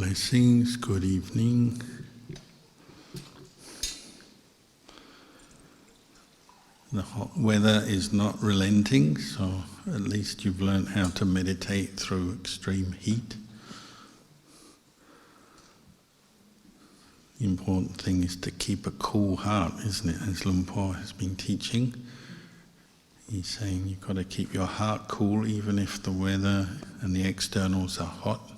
Blessings, good evening. The hot weather is not relenting, so at least you've learned how to meditate through extreme heat. The important thing is to keep a cool heart, isn't it? As Luang Por has been teaching. He's saying you've got to keep your heart cool even if the weather and the externals are hot.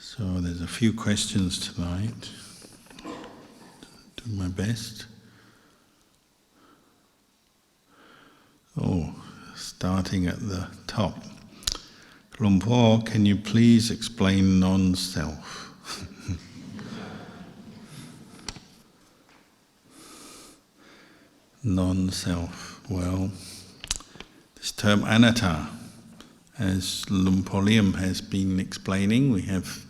So there's a few questions tonight. Do my best. Starting at the top. Luang Por, can you please explain non-self? Non-self. Well, this term anatta, as Luang Por Liem has been explaining, we have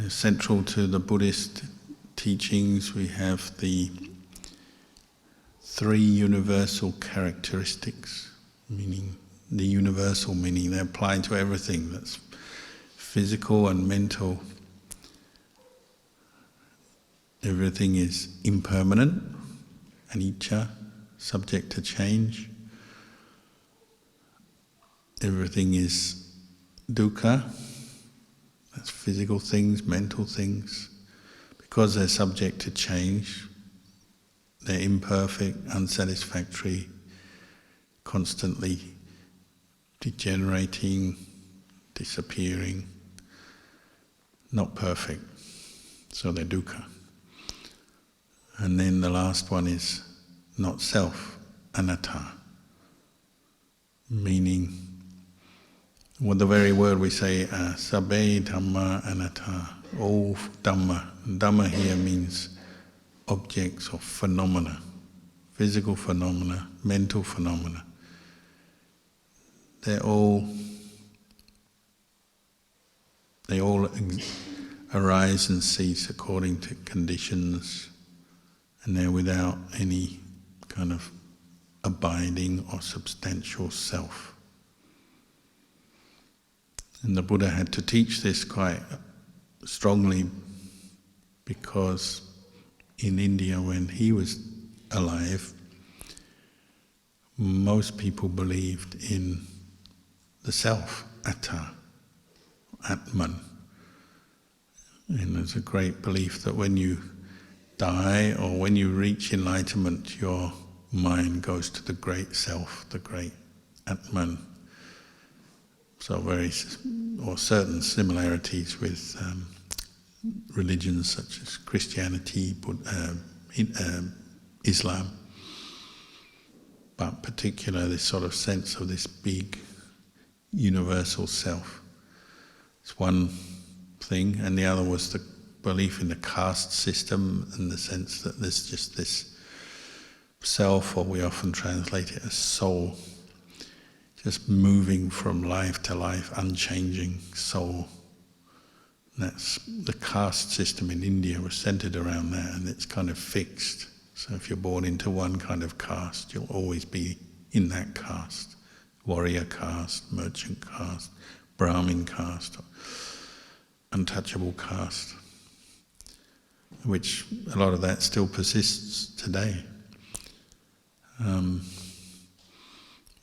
central to the Buddhist teachings, we have the three universal characteristics, meaning the universal meaning they apply to everything that's physical and mental. Everything is impermanent, anicca, subject to change. Everything is dukkha, that's physical things, mental things. Because they're subject to change, they're imperfect, unsatisfactory, constantly degenerating, disappearing, not perfect. So they're dukkha. And then the last one is not self, anatta, meaning, the very word we say, sabbe Dhamma anatta, all Dhamma. Dhamma here means objects or phenomena, physical phenomena, mental phenomena. They all arise and cease according to conditions, and they're without any kind of abiding or substantial self. And the Buddha had to teach this quite strongly because in India when he was alive, most people believed in the self, atta, atman. And there's a great belief that when you die or when you reach enlightenment, your mind goes to the great self, the great atman. So certain similarities with religions such as Christianity, Islam, but particularly this sort of sense of this big universal self. It's one thing, and the other was the belief in the caste system, in the sense that there's just this self, or we often translate it as soul, just moving from life to life, unchanging soul. That's the caste system in India was centered around that, and it's kind of fixed. So if you're born into one kind of caste, you'll always be in that caste. Warrior caste, merchant caste, Brahmin caste, untouchable caste, which a lot of that still persists today.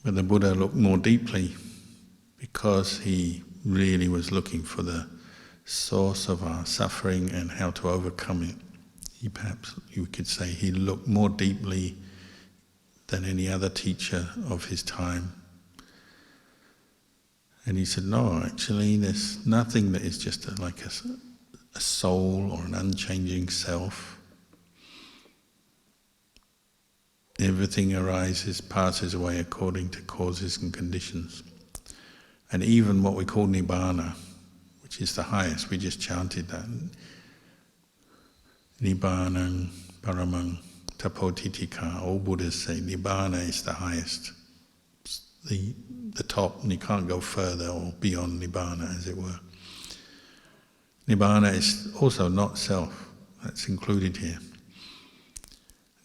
But the Buddha looked more deeply because he really was looking for the source of our suffering and how to overcome it. You could say he looked more deeply than any other teacher of his time. And he said, no, actually there's nothing that is just like a soul or an unchanging self. Everything arises, passes away according to causes and conditions. And even what we call nibbana, which is the highest, we just chanted that. Nibbanang paramang tapotitika. All Buddhas say nibbana is the highest, the top, and you can't go further or beyond nibbana, as it were. Nibbana is also not self, that's included here.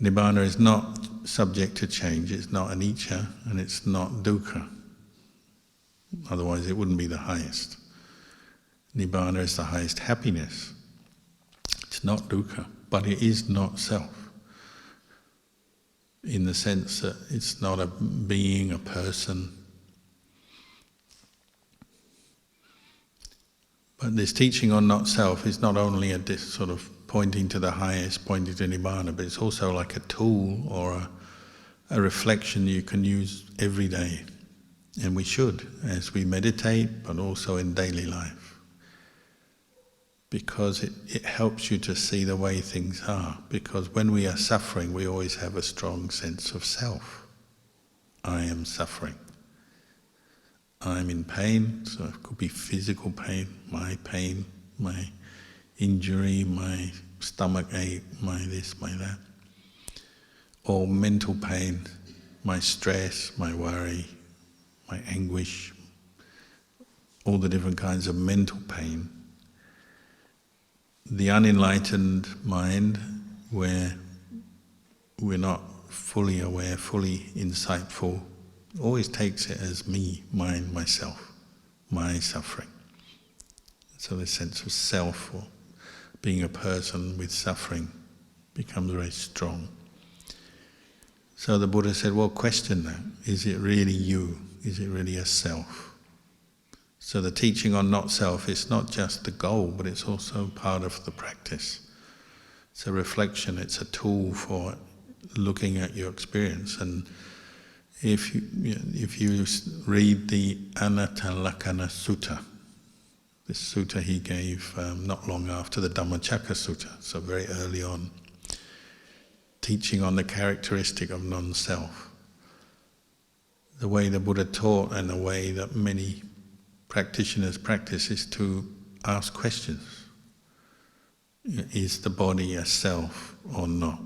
Nibbana is not subject to change, it's not anicca, and it's not dukkha. Otherwise it wouldn't be the highest. Nibbana is the highest happiness. It's not dukkha, but it is not self. In the sense that it's not a being, a person. But this teaching on not self is not only a sort of pointing to the highest, pointing to Nibbana, but it's also like a tool or a reflection you can use every day. And we should, as we meditate, but also in daily life. Because it helps you to see the way things are. Because when we are suffering, we always have a strong sense of self. I am suffering. I'm in pain, so it could be physical pain, my injury, my stomach ache, my this, my that. Or mental pain, my stress, my worry, my anguish, all the different kinds of mental pain. The unenlightened mind, where we're not fully aware, fully insightful, always takes it as me, mine, myself, my suffering. So the sense of self, or being a person with suffering, becomes very strong. So the Buddha said, well, question that. Is it really you? Is it really a self? So the teaching on not self is not just the goal, but it's also part of the practice. It's a reflection, it's a tool for looking at your experience. And if you read the Anatalakkhana Sutta, this sutta he gave not long after the Dhammacakka Sutta, so very early on, teaching on the characteristic of non-self. The way the Buddha taught and the way that many practitioners practice is to ask questions. Is the body a self or not?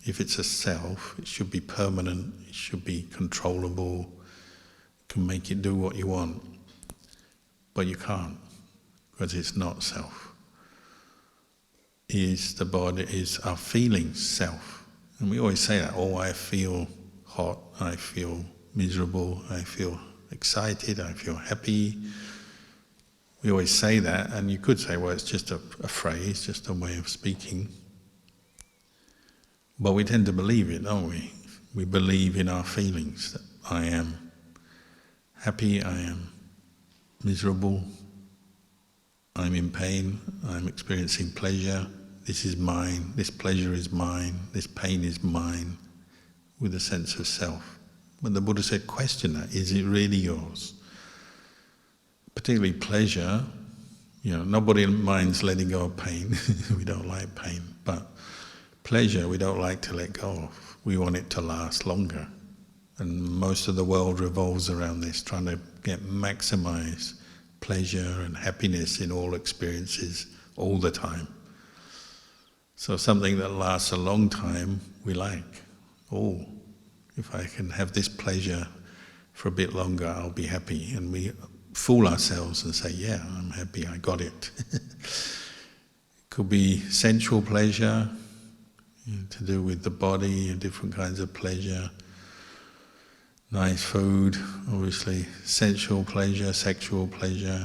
If it's a self, it should be permanent, it should be controllable, you can make it do what you want. But you can't, because it's not self. Is our feelings self? And we always say that, oh, I feel hot, I feel miserable, I feel excited, I feel happy. We always say that, and you could say, well, it's just a phrase, just a way of speaking. But we tend to believe it, don't we? We believe in our feelings, that I am happy, I am miserable, I'm in pain, I'm experiencing pleasure, this is mine, this pleasure is mine, this pain is mine, with a sense of self. But the Buddha said, question that, is it really yours? Particularly pleasure, nobody minds letting go of pain. We don't like pain, but pleasure we don't like to let go of. We want it to last longer. And most of the world revolves around this, trying to maximize pleasure and happiness in all experiences all the time. So something that lasts a long time, we like. Oh, if I can have this pleasure for a bit longer, I'll be happy. And we fool ourselves and say, yeah, I'm happy, I got it. It could be sensual pleasure, to do with the body, different kinds of pleasure. Nice food, obviously, sensual pleasure, sexual pleasure,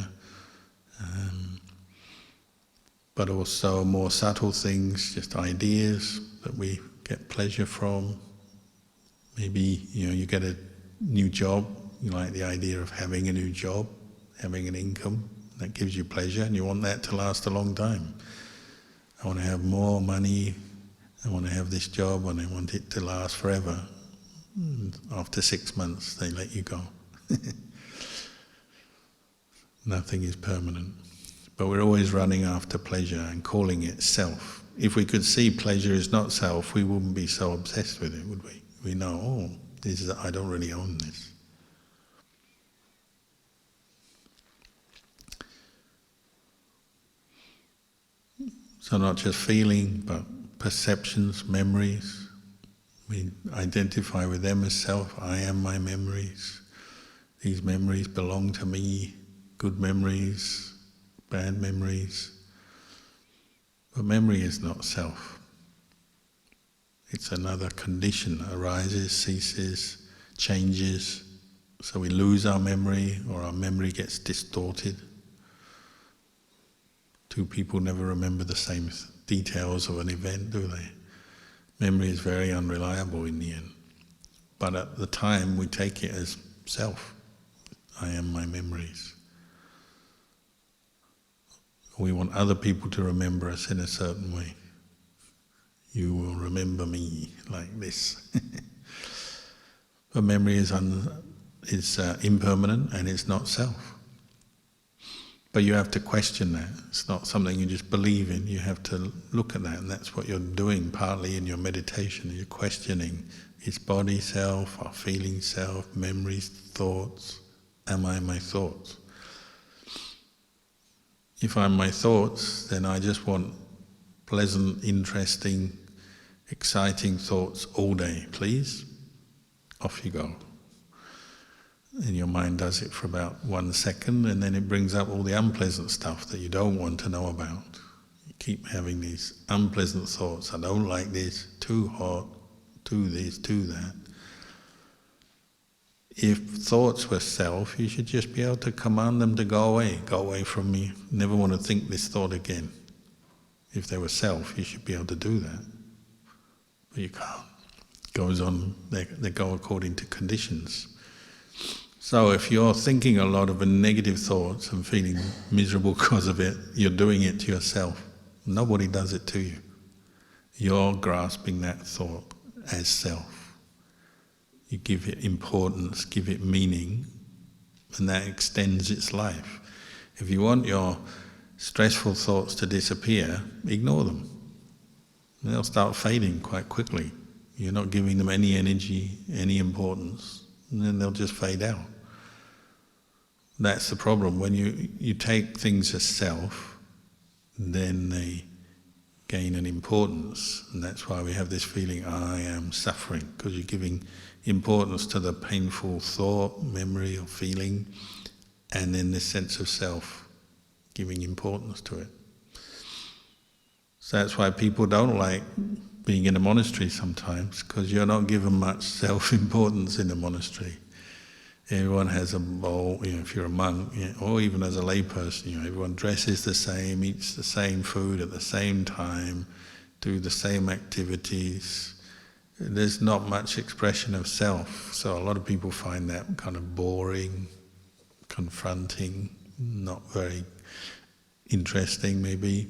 but also more subtle things, just ideas that we get pleasure from. Maybe you get a new job, you like the idea of having a new job, having an income, that gives you pleasure, and you want that to last a long time. I want to have more money, I want to have this job, and I want it to last forever. After 6 months, they let you go. Nothing is permanent. But we're always running after pleasure and calling it self. If we could see pleasure is not self, we wouldn't be so obsessed with it, would we? We know, I don't really own this. So not just feeling, but perceptions, memories. We identify with them as self. I am my memories. These memories belong to me. Good memories, bad memories. But memory is not self. It's another condition, arises, ceases, changes, So we lose our memory, or our memory gets distorted. Two people never remember the same details of an event, do they? Memory is very unreliable in the end. But at the time, we take it as self. I am my memories. We want other people to remember us in a certain way. You will remember me like this. But memory is impermanent and it's not self. But you have to question that. It's not something you just believe in. You have to look at that, and that's what you're doing partly in your meditation. You're questioning, is body self, or feeling self, memories, thoughts? Am I my thoughts? If I'm my thoughts, then I just want pleasant, interesting, exciting thoughts all day, please. Off you go. And your mind does it for about 1 second, and then it brings up all the unpleasant stuff that you don't want to know about. You keep having these unpleasant thoughts. I don't like this, too hot, too this, too that. If thoughts were self, you should just be able to command them to go away from me. Never want to think this thought again. If they were self, you should be able to do that. But you can't. It goes on, they go according to conditions. So if you're thinking a lot of negative thoughts and feeling miserable because of it, you're doing it to yourself. Nobody does it to you. You're grasping that thought as self. You give it importance, give it meaning, and that extends its life. If you want your stressful thoughts to disappear, ignore them. They'll start fading quite quickly. You're not giving them any energy, any importance, and then they'll just fade out. That's the problem. When you take things as self, then they gain an importance, and that's why we have this feeling, I am suffering, because you're giving importance to the painful thought, memory or feeling, and then this sense of self, giving importance to it. So that's why people don't like being in a monastery sometimes, because you're not given much self-importance in a monastery. Everyone has a bowl, if you're a monk, or even as a layperson, everyone dresses the same, eats the same food at the same time, do the same activities. There's not much expression of self, so a lot of people find that kind of boring, confronting, not very interesting maybe.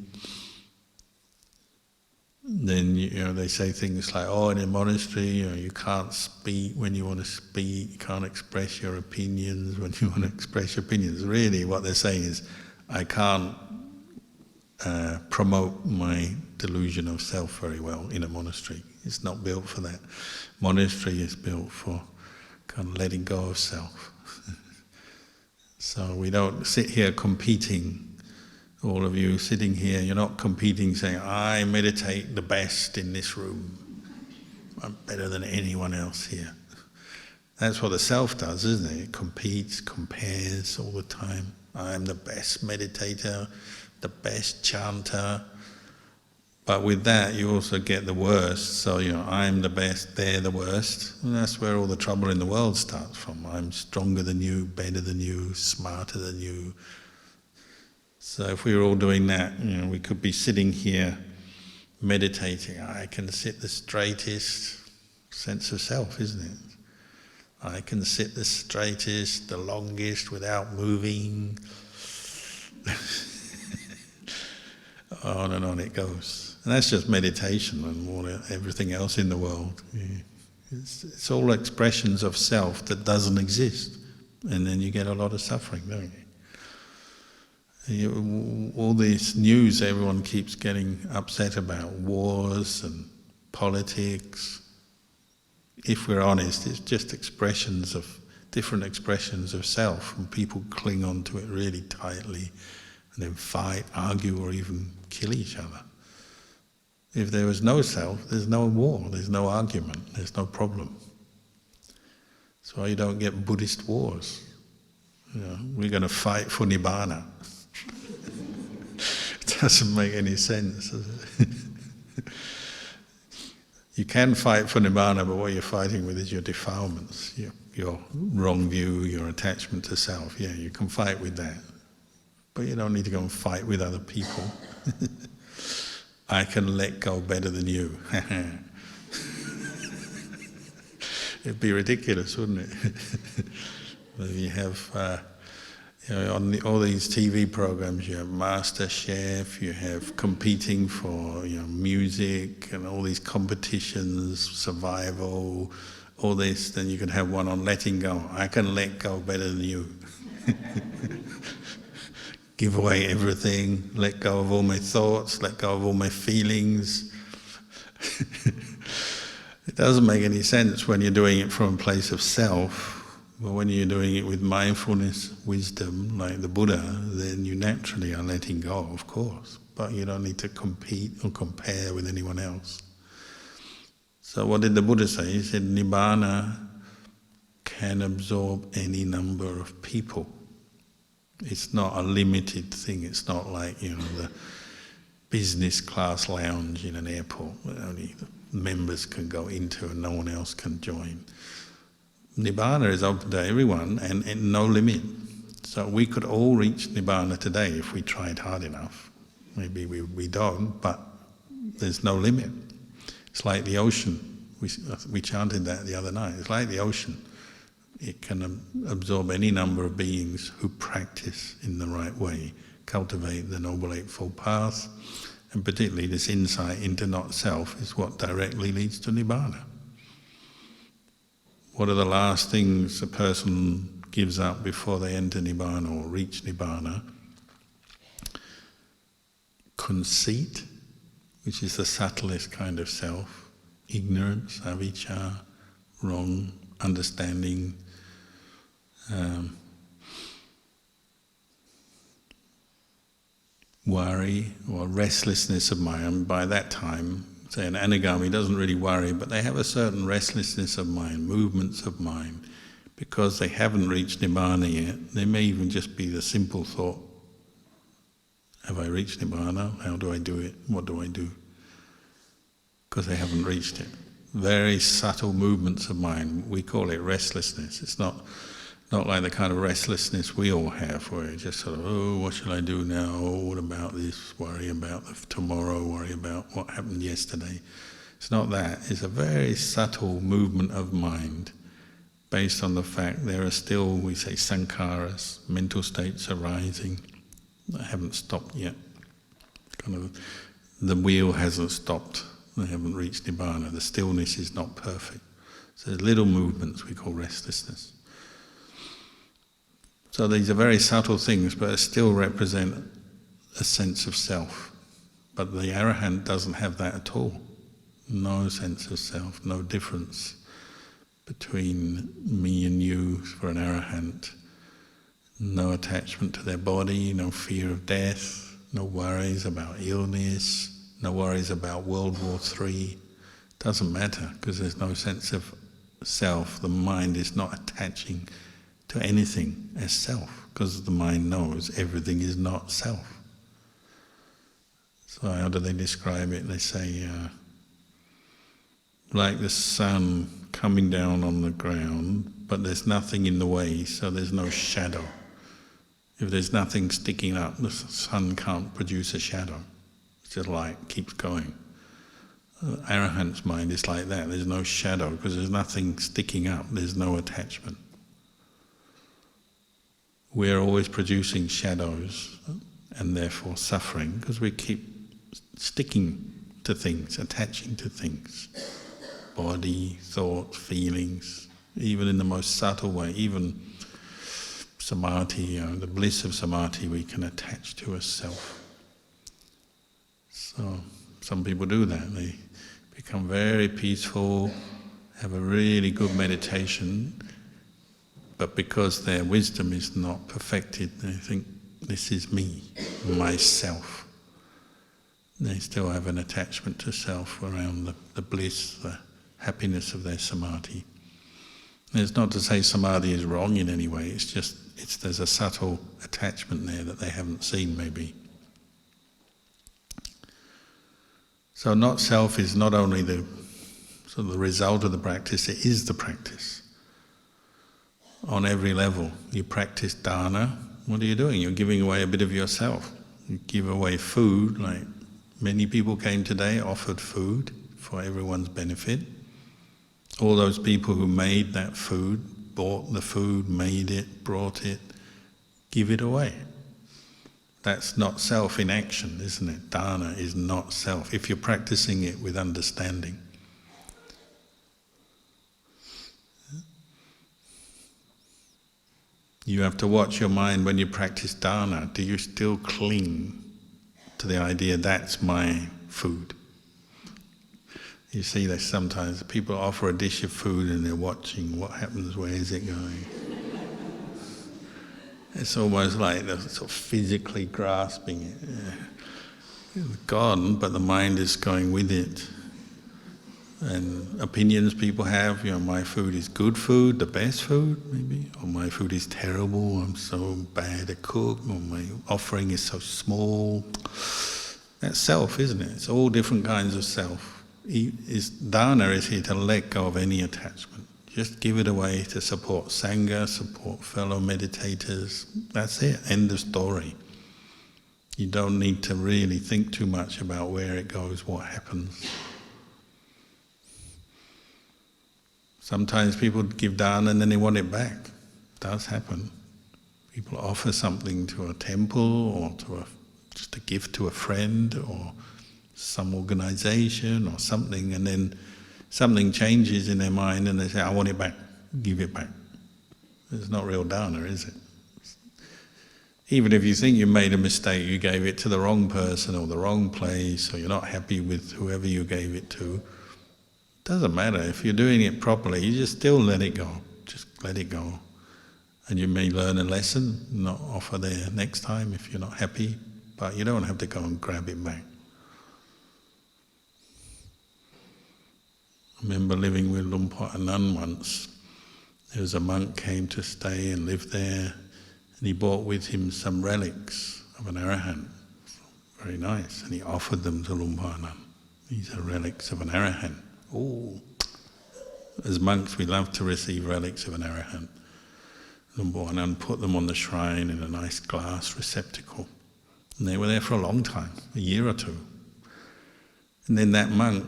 Then they say things like, in a monastery, you can't speak when you want to speak, you can't express your opinions when you want to express your opinions. Really, what they're saying is, I can't promote my delusion of self very well in a monastery. It's not built for that. Monastery is built for kind of letting go of self. So we don't sit here competing. All of you sitting here, you're not competing saying, I meditate the best in this room. I'm better than anyone else here. That's what the self does, isn't it? It competes, compares all the time. I'm the best meditator, the best chanter. But with that, you also get the worst. So, I'm the best, they're the worst. And that's where all the trouble in the world starts from. I'm stronger than you, better than you, smarter than you. So if we were all doing that, we could be sitting here meditating. I can sit the straightest, sense of self, isn't it? I can sit the straightest, the longest without moving. On and on it goes. And that's just meditation and everything else in the world. It's all expressions of self that doesn't exist. And then you get a lot of suffering, don't you? All this news everyone keeps getting upset about, wars and politics. If we're honest, it's just different expressions of self, and people cling on to it really tightly and then fight, argue, or even kill each other. If there was no self, there's no war, there's no argument, there's no problem. That's why you don't get Buddhist wars. We're going to fight for Nibbana. It doesn't make any sense, does it? You can fight for Nibbana, but what you're fighting with is your defilements. your wrong view, your attachment to self. Yeah, you can fight with that. But you don't need to go and fight with other people. I can let go better than you. It'd be ridiculous, wouldn't it? You have, on all these TV programs, you have Master Chef, you have competing for music and all these competitions, survival, all this. Then you can have one on letting go. I can let go better than you. Give away everything, let go of all my thoughts, let go of all my feelings. It doesn't make any sense when you're doing it from a place of self, but when you're doing it with mindfulness, wisdom, like the Buddha, then you naturally are letting go, of course, but you don't need to compete or compare with anyone else. So what did the Buddha say? He said, Nibbana can absorb any number of people. It's not a limited thing. It's not like, the business class lounge in an airport that only the members can go into and no one else can join. Nibbana is open to everyone and no limit. So we could all reach Nibbana today if we tried hard enough. Maybe we don't, but there's no limit. It's like the ocean. We chanted that the other night. It's like the ocean. It can absorb any number of beings who practice in the right way, cultivate the Noble Eightfold Path, and particularly this insight into not self is what directly leads to Nibbana. What are the last things a person gives up before they enter Nibbana or reach Nibbana? Conceit, which is the subtlest kind of self, ignorance, avijja, wrong understanding, worry or restlessness of mind. By that time, say an anagami doesn't really worry, but they have a certain restlessness of mind, movements of mind, because they haven't reached Nibbana yet. They may even just be the simple thought, have I reached Nibbana? How do I do it? What do I do? Because they haven't reached it. Very subtle movements of mind. We call it restlessness. It's not like the kind of restlessness we all have, where you just sort of, oh, what should I do now? Oh, what about this? Worry about tomorrow, worry about what happened yesterday. It's not that. It's a very subtle movement of mind based on the fact there are still, we say, sankharas, mental states arising that haven't stopped yet. Kind of, the wheel hasn't stopped. They haven't reached Nibbana. The stillness is not perfect. So there's little movements we call restlessness. So these are very subtle things, but still represent a sense of self. But the Arahant doesn't have that at all. No sense of self, no difference between me and you for an Arahant. No attachment to their body, no fear of death, no worries about illness, no worries about World War III. Doesn't matter, because there's no sense of self. The mind is not attaching to anything as self, because the mind knows everything is not self. So how do they describe it? They say, like the sun coming down on the ground, but there's nothing in the way, so there's no shadow. If there's nothing sticking up, the sun can't produce a shadow. It's just light keeps going. Arahant's mind is like that. There's no shadow, because there's nothing sticking up. There's no attachment. We're always producing shadows and therefore suffering because we keep sticking to things, attaching to things. Body, thoughts, feelings, even in the most subtle way, even samadhi, the bliss of samadhi we can attach to as self. So some people do that. They become very peaceful, have a really good meditation, but because their wisdom is not perfected, they think, this is me, myself. They still have an attachment to self around the bliss, the happiness of their samadhi. And it's not to say samadhi is wrong in any way, it's just there's a subtle attachment there that they haven't seen maybe. So not self is not only the result of the practice, it is the practice. on every level. You practice dana, what are you doing? You're giving away a bit of yourself. You give away food, like many people came today, offered food for everyone's benefit. All those people who made that food, bought the food, made it, brought it, give it away. That's not self in action, isn't it? Dana is not self, if you're practicing it with understanding. You have to watch your mind when you practice dana. Do you still cling to the idea that's my food? You see that sometimes people offer a dish of food and they're watching what happens, where is it going? It's almost like they're sort of physically grasping it. Yeah. It's gone, but the mind is going with it. And opinions people have, my food is good food, the best food maybe, or my food is terrible, I'm so bad at cook, or my offering is so small. That's self, isn't it? It's all different kinds of self. Dana is here to let go of any attachment. Just give it away to support Sangha, support fellow meditators. That's it, end of story. You don't need to really think too much about where it goes, what happens. Sometimes people give dana and then they want it back. It does happen. People offer something to a temple or to just a gift to a friend or some organization or something, and then something changes in their mind and they say, I want it back, give it back. It's not real dana, is it? Even if you think you made a mistake, you gave it to the wrong person or the wrong place, or you're not happy with whoever you gave it to, doesn't matter. If you're doing it properly, you just still let it go. Just let it go. And you may learn a lesson, not offer there next time if you're not happy, but you don't have to go and grab it back. I remember living with Luang Por Liem once. There was a monk came to stay and live there, and he brought with him some relics of an arahant. Very nice. And he offered them to Luang Por Liem. These are relics of an arahant. Oh, as monks we love to receive relics of an arahant. Luang Por Liem put them on the shrine in a nice glass receptacle. And they were there for a long time, a year or two. And then that monk,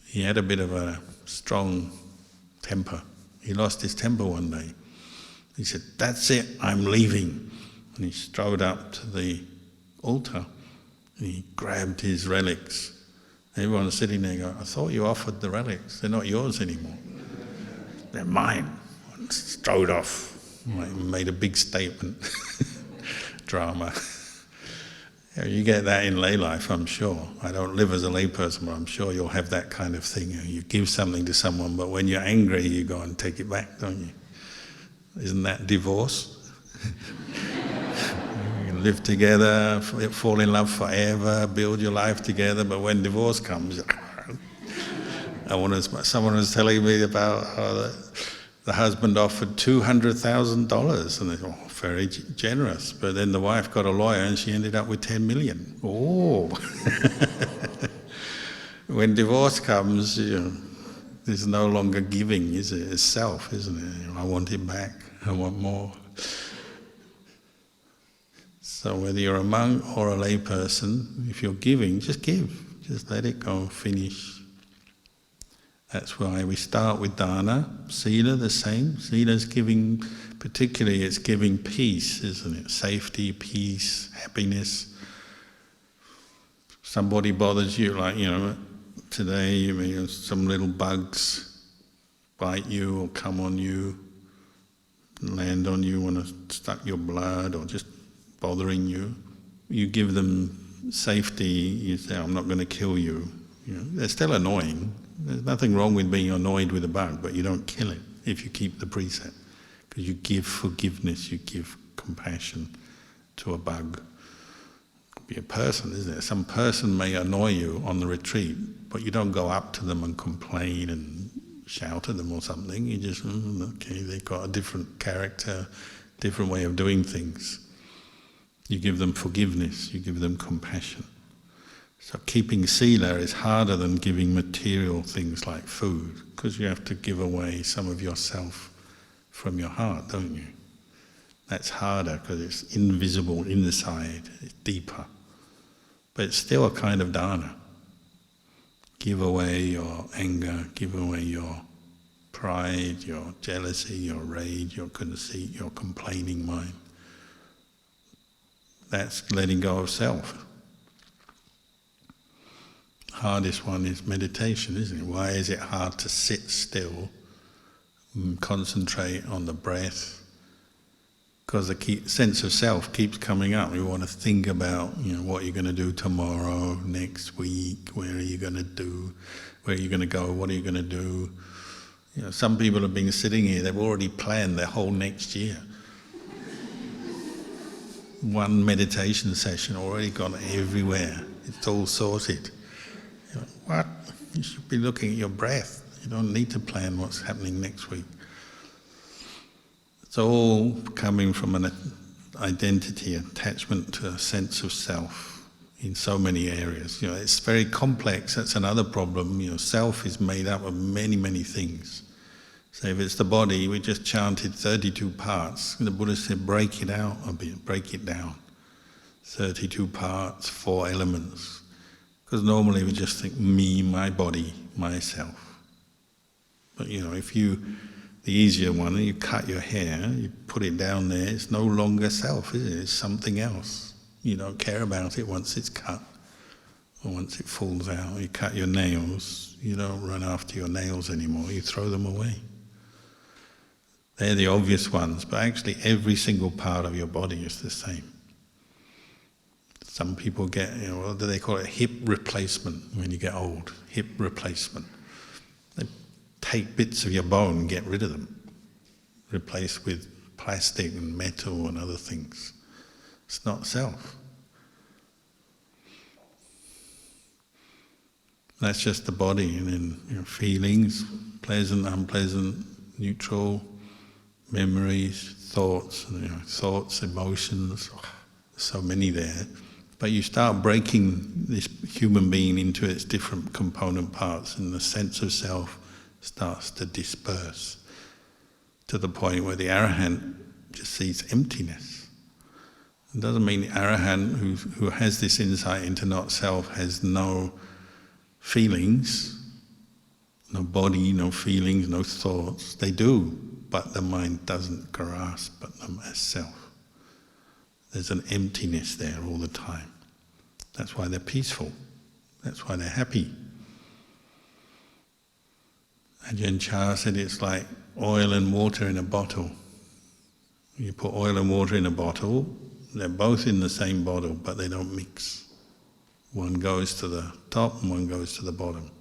he had a bit of a strong temper. He lost his temper one day. He said, that's it, I'm leaving. And he strode up to the altar and he grabbed his relics. Everyone was sitting there going, I thought you offered the relics, they're not yours anymore. They're mine. And strode off, made a big statement. Drama. You get that in lay life, I'm sure. I don't live as a layperson, but I'm sure you'll have that kind of thing. You give something to someone, but when you're angry, you go and take it back, don't you? Isn't that divorce? You can live together, fall in love forever, build your life together, but when divorce comes, someone was telling me about how the husband offered $200,000, and they thought, oh, very generous. But then the wife got a lawyer and she ended up with 10 million. Oh! When divorce comes, there's no longer giving, is it? It's self, isn't it? I want it back, I want more. So whether you're a monk or a lay person, if you're giving, just give. Just let it go, finish. That's why we start with dana. Sila, the same. Sila's giving, particularly it's giving peace, isn't it? Safety, peace, happiness. Somebody bothers you, like, today, some little bugs bite you or come on you, land on you, want to suck your blood or just bothering you. You give them safety, you say, I'm not going to kill you. They're still annoying. There's nothing wrong with being annoyed with a bug, but you don't kill it if you keep the precept. Because you give forgiveness, you give compassion to a bug. It could be a person, isn't it? Some person may annoy you on the retreat, but you don't go up to them and complain and shout at them or something. You just, okay, they've got a different character, different way of doing things. You give them forgiveness, you give them compassion. So keeping sila is harder than giving material things like food, because you have to give away some of yourself from your heart, don't you? That's harder because it's invisible inside, it's deeper. But it's still a kind of dana. Give away your anger, give away your pride, your jealousy, your rage, your conceit, your complaining mind. That's letting go of self. Hardest one is meditation, isn't it? Why is it hard to sit still and concentrate on the breath? Because the sense of self keeps coming up. You want to think about, what you're going to do tomorrow, next week, where are you going to do, where are you going to go, what are you going to do. Some people have been sitting here, they've already planned their whole next year. One meditation session already gone everywhere. It's all sorted. What? You should be looking at your breath. You don't need to plan what's happening next week. It's all coming from an identity, attachment to a sense of self in so many areas. It's very complex. That's another problem. Self is made up of many, many things. So if it's the body, we just chanted 32 parts. The Buddha said, break it out a bit, break it down. 32 parts, 4 elements. Because normally we just think, me, my body, myself. But the easier one, you cut your hair, you put it down there, it's no longer self, is it? It's something else. You don't care about it once it's cut, or once it falls out. You cut your nails, you don't run after your nails anymore, you throw them away. They're the obvious ones, but actually every single part of your body is the same. Some people get, what do they call it? Hip replacement when you get old. Hip replacement. They take bits of your bone and get rid of them. Replace with plastic and metal and other things. It's not self. That's just the body, and then feelings, pleasant, unpleasant, neutral, memories, thoughts, emotions, so many there. But you start breaking this human being into its different component parts, and the sense of self starts to disperse to the point where the arahant just sees emptiness. It doesn't mean the arahant who has this insight into not self has no feelings, no body, no feelings, no thoughts. They do, but the mind doesn't grasp them as self. There's an emptiness there all the time. That's why they're peaceful. That's why they're happy. Ajahn Chah said it's like oil and water in a bottle. You put oil and water in a bottle, they're both in the same bottle, but they don't mix. One goes to the top and one goes to the bottom.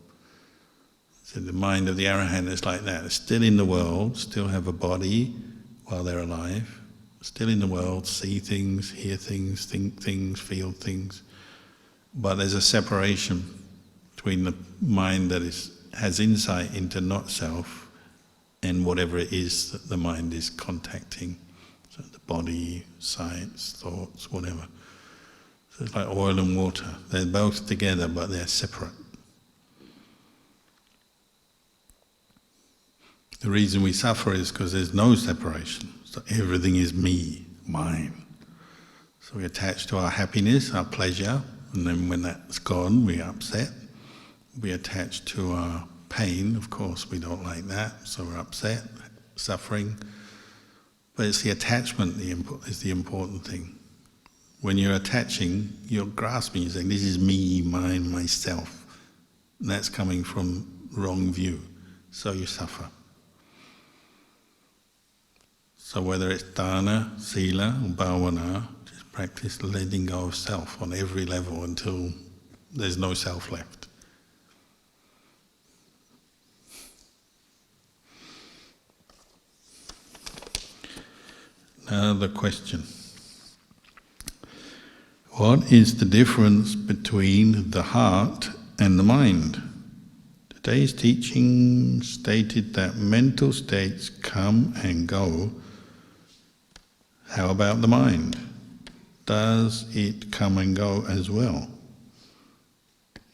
So the mind of the arahant is like that. They're still in the world, still have a body while they're alive, still in the world, see things, hear things, think things, feel things. But there's a separation between the mind that has insight into not self and whatever it is that the mind is contacting. So the body, sights, thoughts, whatever. So it's like oil and water. They're both together, but they're separate. The reason we suffer is because there's no separation. So everything is me, mine. So we attach to our happiness, our pleasure, and then when that's gone, we're upset. We attach to our pain, of course we don't like that, so we're upset, suffering. But it's the attachment that is the important thing. When you're attaching, you're grasping, you're saying, this is me, mine, myself. And that's coming from wrong view, so you suffer. So whether it's dana, sila, or bhavana, just practice letting go of self on every level until there's no self left. Now the question. What is the difference between the heart and the mind? Today's teaching stated that mental states come and go. How about the mind? Does it come and go as well?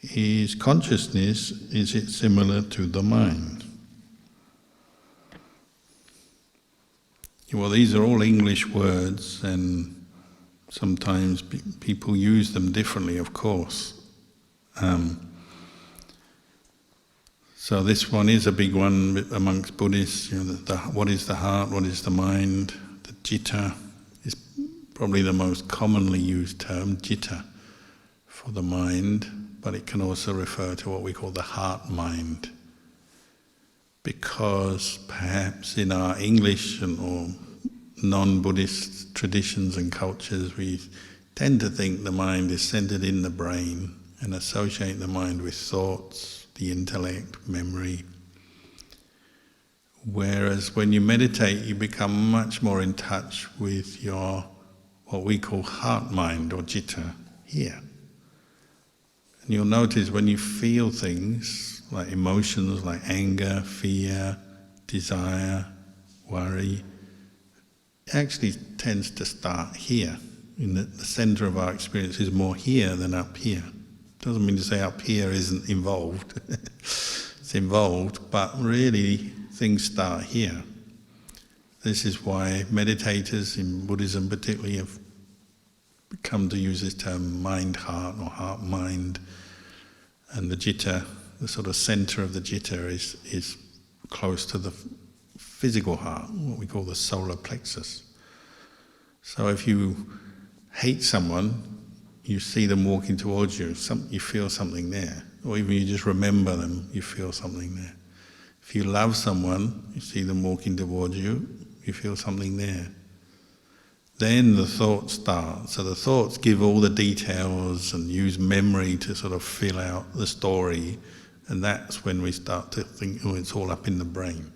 Is it similar to the mind? Well, these are all English words, and sometimes people use them differently, of course. So this one is a big one amongst Buddhists. What is the heart? What is the mind? The citta is probably the most commonly used term, citta, for the mind, but it can also refer to what we call the heart-mind. Because perhaps in our English or non-Buddhist traditions and cultures, we tend to think the mind is centered in the brain and associate the mind with thoughts, the intellect, memory. Whereas when you meditate, you become much more in touch with your, what we call heart-mind or citta, here. And you'll notice when you feel things, like emotions like anger, fear, desire, worry, it actually tends to start here. In the center of our experience is more here than up here. Doesn't mean to say up here isn't involved. It's involved, but really things start here. This is why meditators in Buddhism particularly have come to use this term mind-heart or heart-mind. And the citta, the sort of center of the citta is close to the physical heart, what we call the solar plexus. So if you hate someone, you see them walking towards you, you feel something there. Or even you just remember them, you feel something there. If you love someone, you see them walking towards you, you feel something there. Then the thoughts start. So the thoughts give all the details and use memory to sort of fill out the story, and that's when we start to think, oh, it's all up in the brain.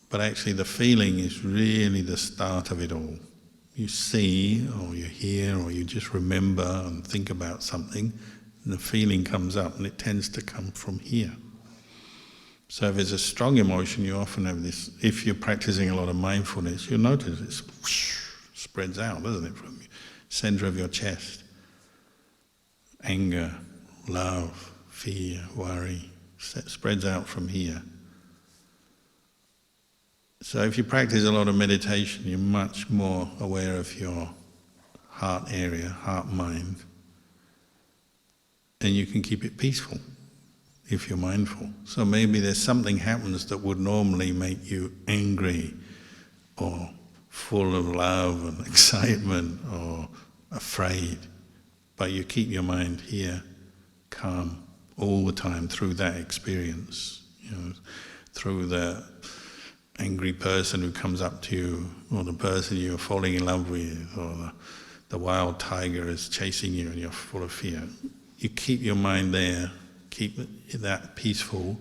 But actually the feeling is really the start of it all. You see, or you hear, or you just remember and think about something, and the feeling comes up, and it tends to come from here. So if there's a strong emotion, you often have this, if you're practicing a lot of mindfulness, you'll notice it spreads out, doesn't it, from the center of your chest. Anger, love, fear, worry, spreads out from here. So if you practice a lot of meditation, you're much more aware of your heart area, heart-mind, and you can keep it peaceful if you're mindful. So maybe there's something happens that would normally make you angry or full of love and excitement or afraid, but you keep your mind here, calm, all the time through that experience, through the angry person who comes up to you, or the person you're falling in love with, or the wild tiger is chasing you and you're full of fear. You keep your mind there, keep that peaceful.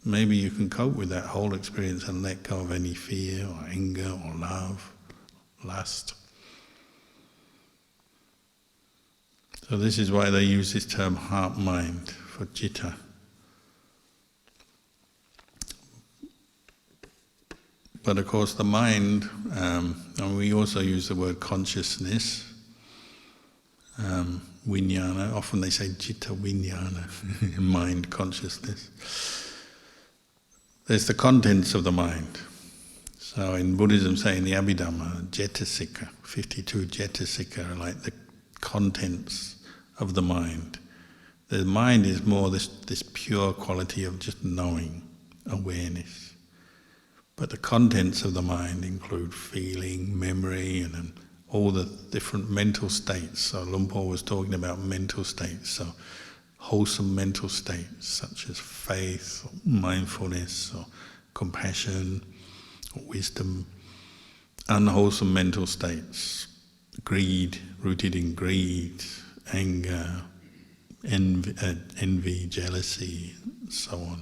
Maybe you can cope with that whole experience and let go of any fear or anger or love, lust. So this is why they use this term heart-mind for citta. But of course the mind, and we also use the word consciousness, vijnana, often they say citta vijnana, mind consciousness. There's the contents of the mind. So in Buddhism, say in the Abhidhamma, cetasika, 52 cetasika are like the contents of the mind. The mind is more this pure quality of just knowing, awareness. But the contents of the mind include feeling, memory, and all the different mental states. So Luang Por was talking about mental states, so wholesome mental states such as faith, or mindfulness, or compassion, or wisdom. Unwholesome mental states, greed, rooted in greed, anger, envy, jealousy, and so on.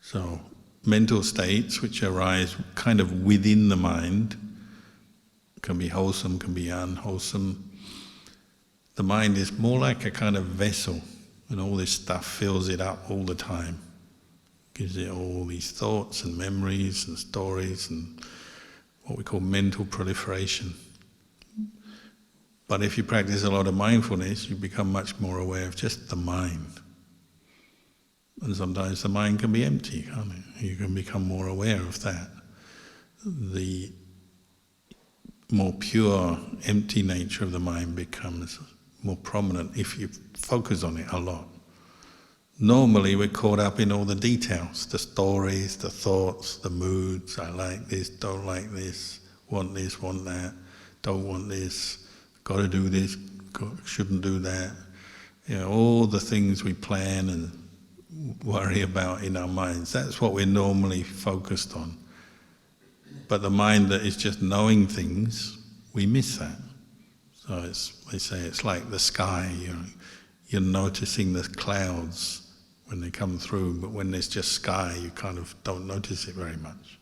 So mental states which arise kind of within the mind, can be wholesome, can be unwholesome. The mind is more like a kind of vessel, and all this stuff fills it up all the time. Gives it all these thoughts and memories and stories and what we call mental proliferation. But if you practice a lot of mindfulness, you become much more aware of just the mind. And sometimes the mind can be empty, can't it? You can become more aware of that. the more pure, empty nature of the mind becomes more prominent if you focus on it a lot. Normally we're caught up in all the details, the stories, the thoughts, the moods. I like this, don't like this, want that, don't want this, got to do this, shouldn't do that. All the things we plan and worry about in our minds, that's what we're normally focused on. But the mind that is just knowing things, we miss that. So they say it's like the sky, you're noticing the clouds when they come through, but when there's just sky, you kind of don't notice it very much.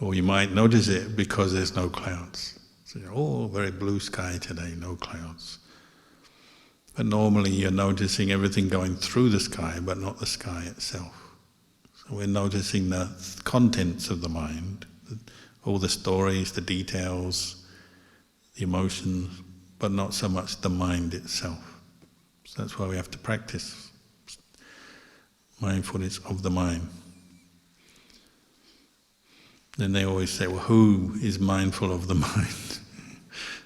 Or you might notice it because there's no clouds. So very blue sky today, no clouds. But normally you're noticing everything going through the sky, but not the sky itself. So we're noticing the contents of the mind, all the stories, the details, the emotions, but not so much the mind itself. So that's why we have to practice mindfulness of the mind. Then they always say, well, who is mindful of the mind?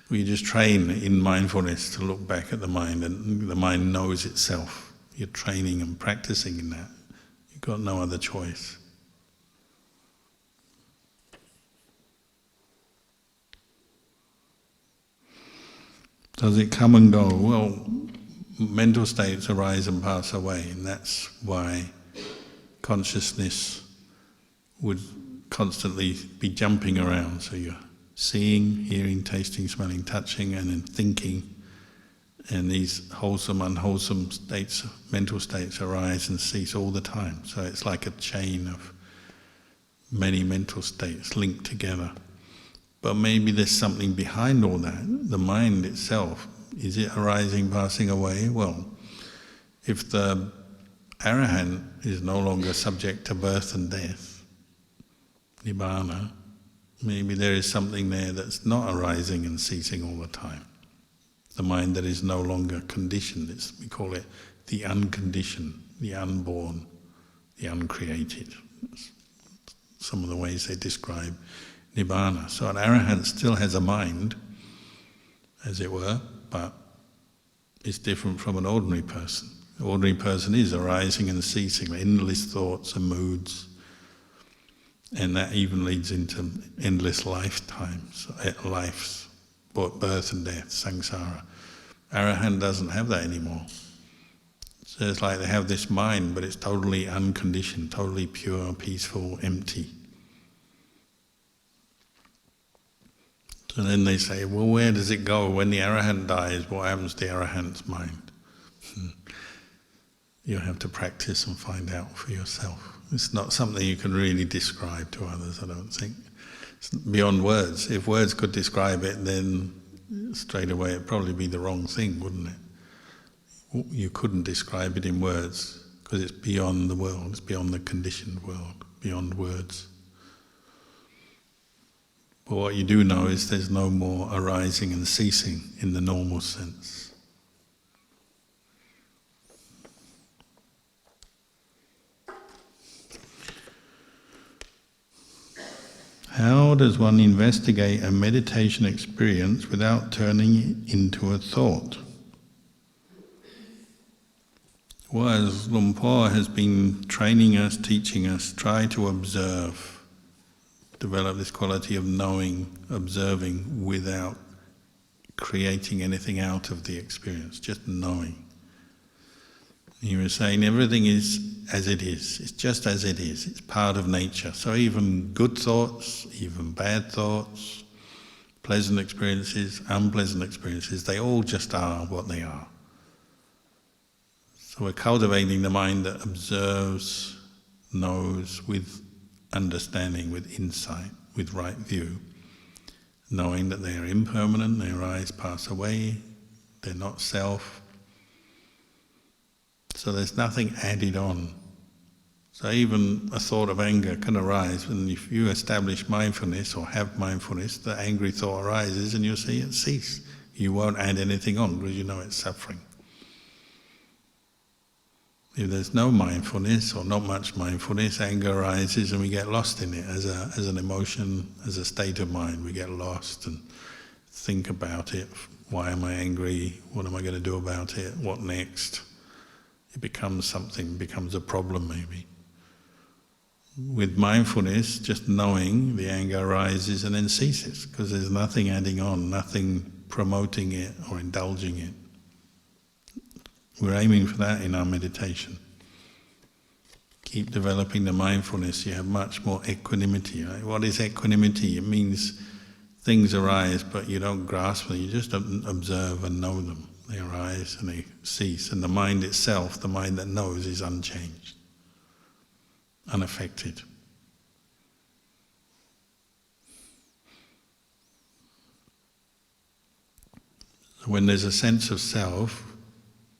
We just train in mindfulness to look back at the mind, and the mind knows itself. You're training and practicing in that. You've got no other choice. Does it come and go? Well, mental states arise and pass away, and that's why consciousness would constantly be jumping around. So you're seeing, hearing, tasting, smelling, touching, and then thinking, and these wholesome, unwholesome states, mental states arise and cease all the time. So it's like a chain of many mental states linked together. But maybe there's something behind all that, the mind itself. Is it arising, passing away? Well, if the arahant is no longer subject to birth and death, nibbana, maybe there is something there that's not arising and ceasing all the time. The mind that is no longer conditioned, we call it the unconditioned, the unborn, the uncreated. That's some of the ways they describe nibbana. So an arahant still has a mind, as it were, but it's different from an ordinary person. An ordinary person is arising and ceasing, endless thoughts and moods, and that even leads into endless lifetimes, lives, birth and death, samsara. Arahant doesn't have that anymore. So it's like they have this mind, but it's totally unconditioned, totally pure, peaceful, empty. So then they say, well, where does it go? When the arahant dies, what happens to the arahant's mind? You have to practice and find out for yourself. It's not something you can really describe to others, I don't think. It's beyond words. If words could describe it, then straight away it'd probably be the wrong thing, wouldn't it? You couldn't describe it in words, because it's beyond the world, it's beyond the conditioned world, beyond words. But what you do know is there's no more arising and ceasing in the normal sense. How does one investigate a meditation experience without turning it into a thought? Well, as Luang Por has been training us, teaching us, try to observe. Develop this quality of knowing, observing without creating anything out of the experience, just knowing. He was saying everything is as it is, it's just as it is, it's part of nature. So even good thoughts, even bad thoughts, pleasant experiences, unpleasant experiences, they all just are what they are. So we're cultivating the mind that observes, knows with understanding, with insight, with right view, knowing that they are impermanent, they arise, pass away, they're not self. So there's nothing added on. So even a thought of anger can arise, and if you establish mindfulness or have mindfulness, the angry thought arises and you'll see it cease. You won't add anything on because you know it's suffering. If there's no mindfulness or not much mindfulness, anger arises and we get lost in it as an emotion, as a state of mind. We get lost and think about it. Why am I angry? What am I going to do about it? What next? It becomes something, becomes a problem maybe. With mindfulness, just knowing the anger arises and then ceases, because there's nothing adding on, nothing promoting it or indulging it. We're aiming for that in our meditation. Keep developing the mindfulness, you have much more equanimity. Right? What is equanimity? It means things arise, but you don't grasp them, you just observe and know them. They arise and they cease, and the mind itself, the mind that knows, is unchanged, unaffected. So when there's a sense of self,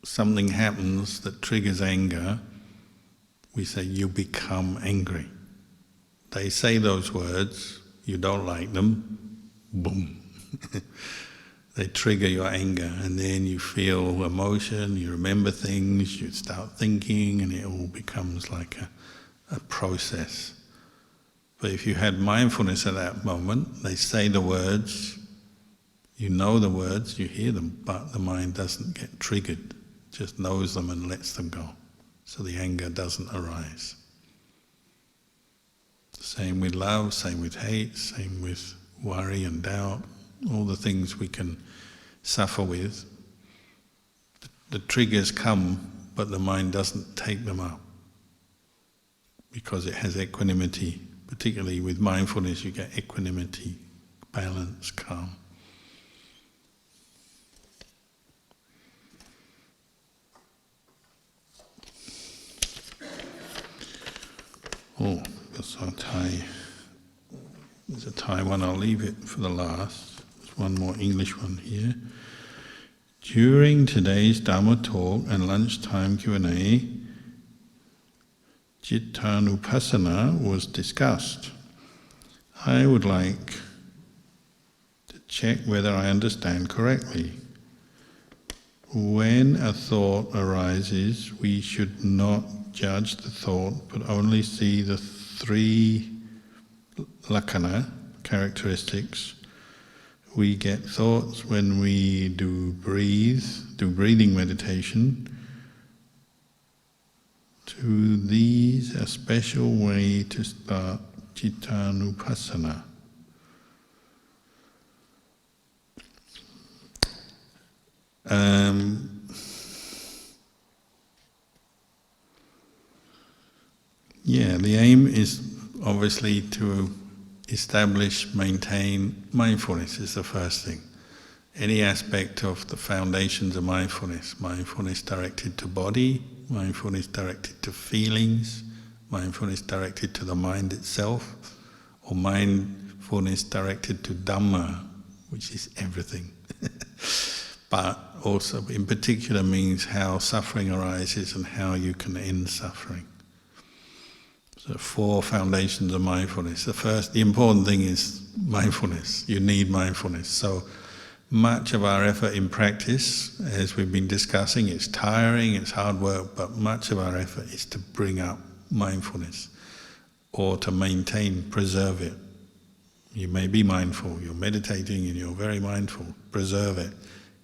something happens that triggers anger, we say, you become angry. They say those words, you don't like them, boom. They trigger your anger, and then you feel emotion, you remember things, you start thinking, and it all becomes like a process. But if you had mindfulness at that moment, they say the words, you know the words, you hear them, but the mind doesn't get triggered, just knows them and lets them go. So the anger doesn't arise. Same with love, same with hate, same with worry and doubt, all the things we can suffer with. The triggers come, but the mind doesn't take them up, because it has equanimity. Particularly with mindfulness, you get equanimity, balance, calm. Oh, that's our Thai. There's a Thai one, I'll leave it for the last. There's one more English one here. During today's Dhamma talk and lunchtime Q&A, Cittanupassana was discussed. I would like to check whether I understand correctly. When a thought arises, we should not judge the thought, but only see the three lakkhana, characteristics. We get thoughts when we do breathing meditation. To these, a special way to start Cittanupassana. The aim is obviously to establish, maintain mindfulness is the first thing. Any aspect of the foundations of mindfulness directed to body, mindfulness directed to feelings, mindfulness directed to the mind itself, or mindfulness directed to Dhamma, which is everything. But also in particular means how suffering arises and how you can end suffering. So 4 foundations of mindfulness. The important thing is mindfulness. You need mindfulness. So much of our effort in practice, as we've been discussing, it's tiring, it's hard work, but much of our effort is to bring up mindfulness or to maintain, preserve it. You may be mindful, you're meditating and you're very mindful, preserve it,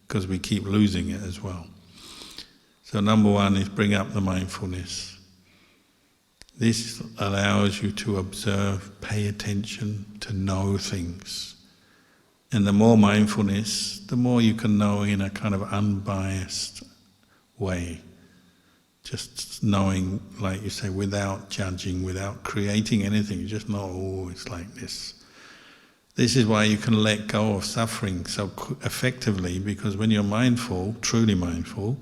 because we keep losing it as well. So number 1 is bring up the mindfulness. This allows you to observe, pay attention, to know things. And the more mindfulness, the more you can know in a kind of unbiased way. Just knowing, like you say, without judging, without creating anything. You just know, oh, it's like this. This is why you can let go of suffering so effectively, because when you're mindful, truly mindful,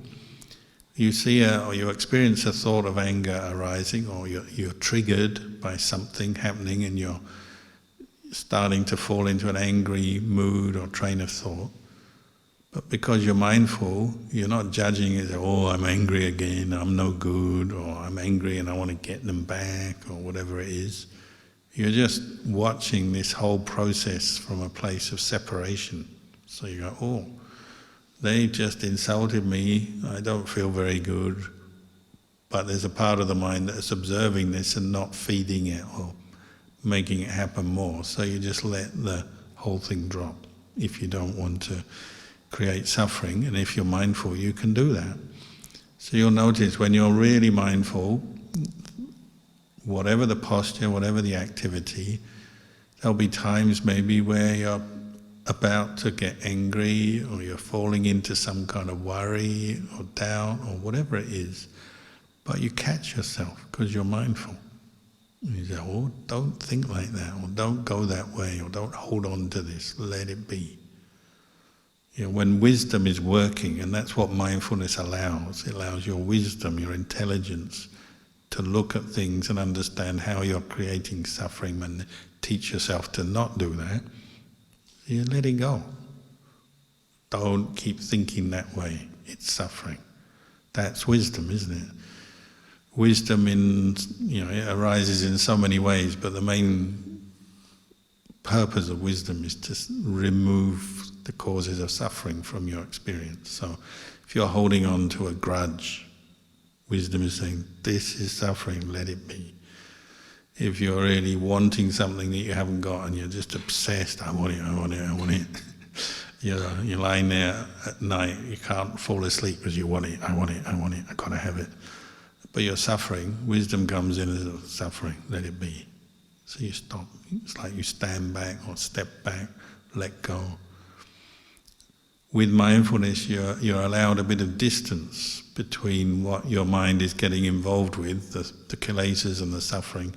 you see or you experience a thought of anger arising, or you're triggered by something happening and you're starting to fall into an angry mood or train of thought. But because you're mindful, you're not judging it, oh, I'm angry again, I'm no good, or I'm angry and I want to get them back, or whatever it is. You're just watching this whole process from a place of separation. So you go, oh, they just insulted me, I don't feel very good. But there's a part of the mind that's observing this and not feeding it or making it happen more. So you just let the whole thing drop if you don't want to create suffering. And if you're mindful, you can do that. So you'll notice when you're really mindful, whatever the posture, whatever the activity, there'll be times maybe where you're about to get angry or you're falling into some kind of worry or doubt or whatever it is. But you catch yourself because you're mindful. You say, oh, don't think like that, or don't go that way, or don't hold on to this, let it be. You know, when wisdom is working, and that's what mindfulness allows, it allows your wisdom, your intelligence to look at things and understand how you're creating suffering and teach yourself to not do that. You let it go. Don't keep thinking that way, it's suffering. That's wisdom, isn't it? Wisdom it arises in so many ways, but the main purpose of wisdom is to remove the causes of suffering from your experience. So if you're holding on to a grudge, wisdom is saying, this is suffering, let it be. If you're really wanting something that you haven't got and you're just obsessed, I want it, I want it, I want it. You're lying there at night, you can't fall asleep because you want it, I want it, I want it, I've got to have it. But you're suffering, wisdom comes in as suffering, let it be. So you stop. It's like you stand back or step back, let go. With mindfulness, you're allowed a bit of distance between what your mind is getting involved with, the kilesas and the suffering.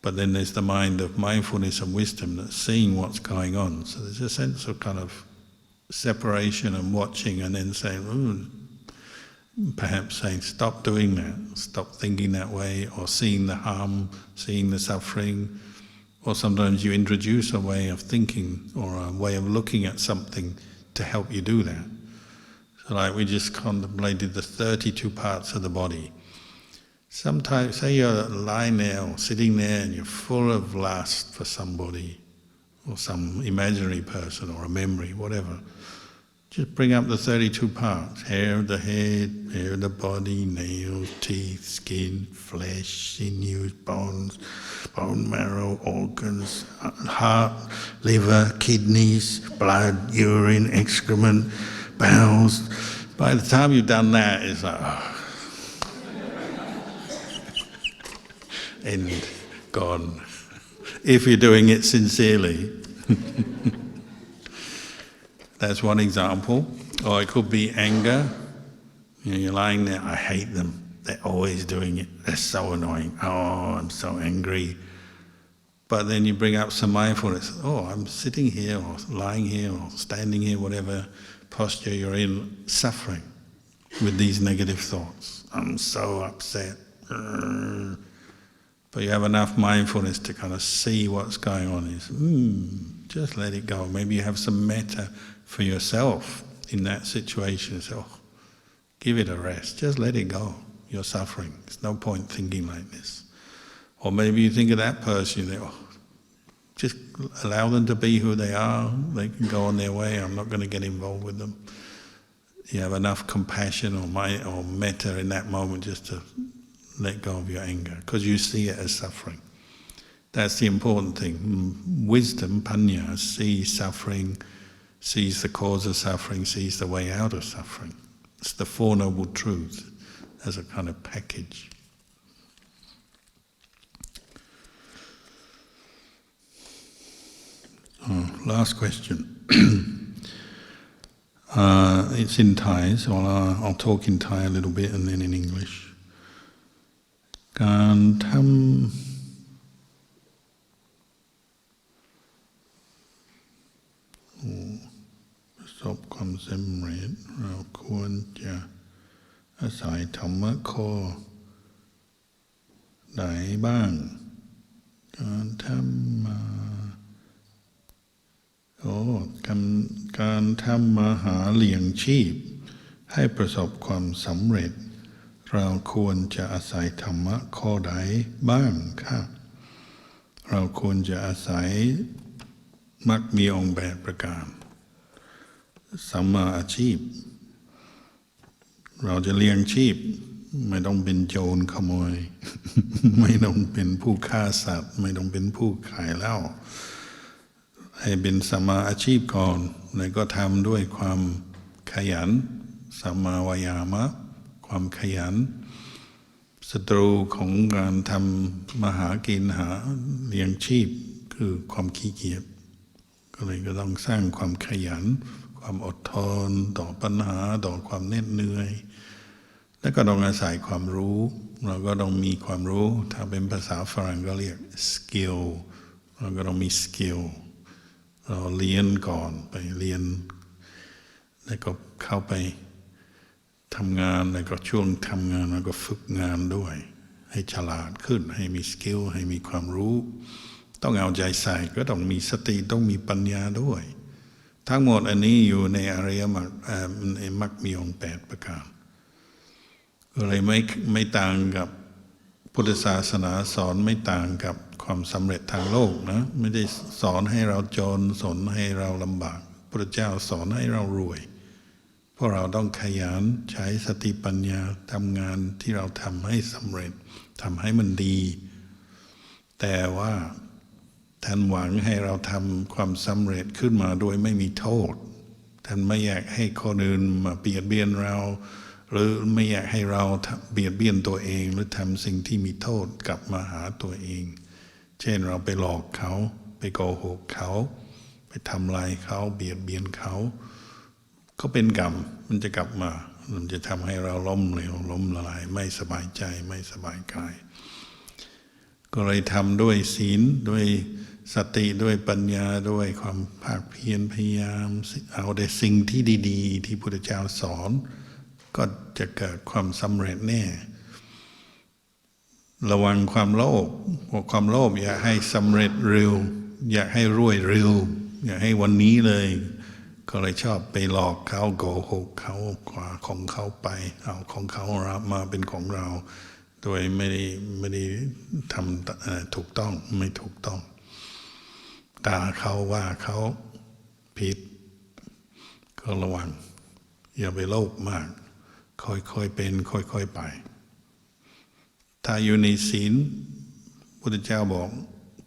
But then there's the mind of mindfulness and wisdom that's seeing what's going on. So there's a sense of kind of separation and watching, and then saying, perhaps saying, stop doing that, stop thinking that way, or seeing the harm, seeing the suffering. Or sometimes you introduce a way of thinking or a way of looking at something to help you do that. So like we just contemplated the 32 parts of the body. Sometimes, say you're lying there or sitting there and you're full of lust for somebody or some imaginary person or a memory, whatever. Just bring up the 32 parts: hair of the head, hair of the body, nails, teeth, skin, flesh, sinews, bones, bone marrow, organs, heart, liver, kidneys, blood, urine, excrement, bowels. By the time you've done that, it's like, end, gone. If you're doing it sincerely. That's one example. Or it could be anger. You're lying there, I hate them. They're always doing it. They're so annoying. Oh, I'm so angry. But then you bring up some mindfulness. Oh, I'm sitting here or lying here or standing here, whatever posture you're in, suffering with these negative thoughts. I'm so upset. But you have enough mindfulness to kind of see what's going on. Just let it go. Maybe you have some metta for yourself in that situation. So give it a rest. Just let it go. You're suffering. There's no point thinking like this. Or maybe you think of that person, you think, just allow them to be who they are. They can go on their way. I'm not going to get involved with them. You have enough compassion or metta in that moment just to let go of your anger, because you see it as suffering. That's the important thing. Wisdom, panya, sees suffering, sees the cause of suffering, sees the way out of suffering. It's the Four Noble Truths as a kind of package. Last question. It's in Thai, so I'll talk in Thai a little bit and then in English. การทำประสบความสำเร็จเราควรจะอาศัยธรรมะข้อใดบ้างการทำมาหาเลี้ยงชีพให้ประสบความสำเร็จเราควรจะอาศัยธรรมะข้อใดบ้างค่ะเราควรจะอาศัยมรรคมีองค์8ประการสัมมาอาชีพเราจะเลี้ยงชีพ ไม่ต้องเป็นโจรขโมย ไม่ต้องเป็นผู้ฆ่าสัตว์ไม่ต้องเป็นผู้ขายเหล้าให้เป็นสัมมาอาชีพก่อนแล้วก็ทำด้วยความขยันสัมมาวายามะความขยันศัตรูของการทำมาหากินหาเลี้ยงชีพคือความขี้เกียจก็เลยก็ต้องสร้างความขยันความอดทนต่อปัญหาต่อความเหน็ดเหนื่อยแล้วก็ต้องอาศัยความรู้เราก็ต้องมีความรู้ถ้าเป็นภาษาฝรั่งก็เรียก skill เราก็ต้องมี skill เราเรียนก่อนไปเรียนแล้วก็เข้าไปทำงานแล้วก็ช่วงทำงานแล้วก็ฝึกงานด้วยให้ฉลาดขึ้นให้มีสกิลให้มีความรู้ต้องเอาใจใส่ก็ต้องมีสติต้องมีปัญญาด้วยทั้งหมดอันนี้อยู่ในอริยมรรคในมรรคมีองค์8ประการก็เลยไม่ต่างกับพุทธศาสนาสอนไม่ต่างกับความสำเร็จทางโลกนะไม่ได้สอนให้เราจนสอนให้เราลำบากพระเจ้าสอนให้เรารวยเพราะเราต้องขยันใช้สติปัญญาทำงานที่เราทำให้สำเร็จทำให้มันดีแต่ว่าท่านหวังให้เราทำความสำเร็จขึ้นมาโดยไม่มีโทษท่านไม่อยากให้คนอื่นมาเบียดเบียนเราหรือไม่อยากให้เราเบียดเบียนตัวเองหรือทำสิ่งที่มีโทษกลับมาหาตัวเองเช่นเราไปหลอกเขาไปโกหกเขาไปทำลายเขาเบียดเบียนเขาก็เป็นกรรมมันจะกลับมามันจะทำให้เราล้มเหลวล้มละลายไม่สบายใจไม่สบายกายก็เลยทำด้วยศีลด้วยสติด้วยปัญญาด้วยความภาคเพียรพยายามเอาแต่สิ่งที่ดีๆที่พระพุทธเจ้าสอนก็จะเกิดความสำเร็จแน่ระวังความโลภเพราะความโลภอยากให้สำเร็จเร็วอยากให้รวยเร็วอยากให้วันนี้เลยก็เลยชอบไปหลอกเขาโกหกเขาขวาของเขาไปเอาของเขารับมาเป็นของเราโดยไม่ได้ทำถูกต้องไม่ถูกต้องด่าเขาว่าเขาผิดก็ระวังอย่าไปโลภมากค่อยๆเป็นค่อยๆไปถ้าอยู่ในศีลพุทธเจ้าบอก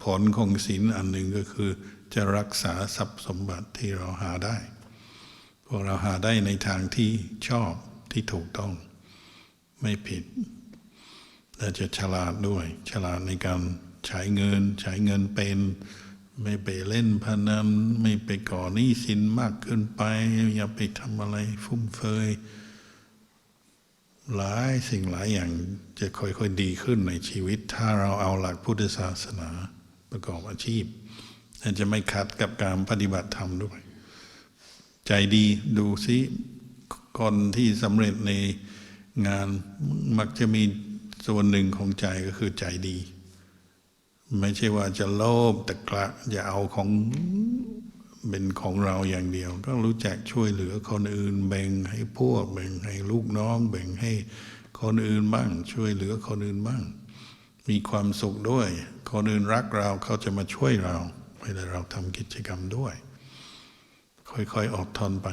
ผลของศีลอันหนึ่งก็คือจะรักษาทรัพย์สมบัติที่เราหาได้พวกเราหาได้ในทางที่ชอบที่ถูกต้องไม่ผิดและจะฉลาดด้วยฉลาดในการใช้เงินเป็นไม่ไปเล่นพนันไม่ไปก่อหนี้สินมากเกินไปอย่าไปทำอะไรฟุ่มเฟือยหลายสิ่งหลายอย่างจะค่อยๆดีขึ้นในชีวิตถ้าเราเอาหลักพุทธศาสนาประกอบอาชีพและจะไม่ขัดกับการปฏิบัติธรรมด้วยใจดีดูซิคนที่สำเร็จในงานมักจะมีส่วนหนึ่งของใจก็คือใจดีไม่ใช่ว่าจะโลภตะกละจะเอาของเป็นของเราอย่างเดียวก็รู้จักช่วยเหลือคนอื่นแบ่งให้พวกแบ่งให้ลูกน้องแบ่งให้คนอื่นบ้างช่วยเหลือคนอื่นบ้างมีความสุขด้วยคนอื่นรักเราเขาจะมาช่วยเราเวลาเราทำกิจกรรมด้วยค่อยๆอดทนไป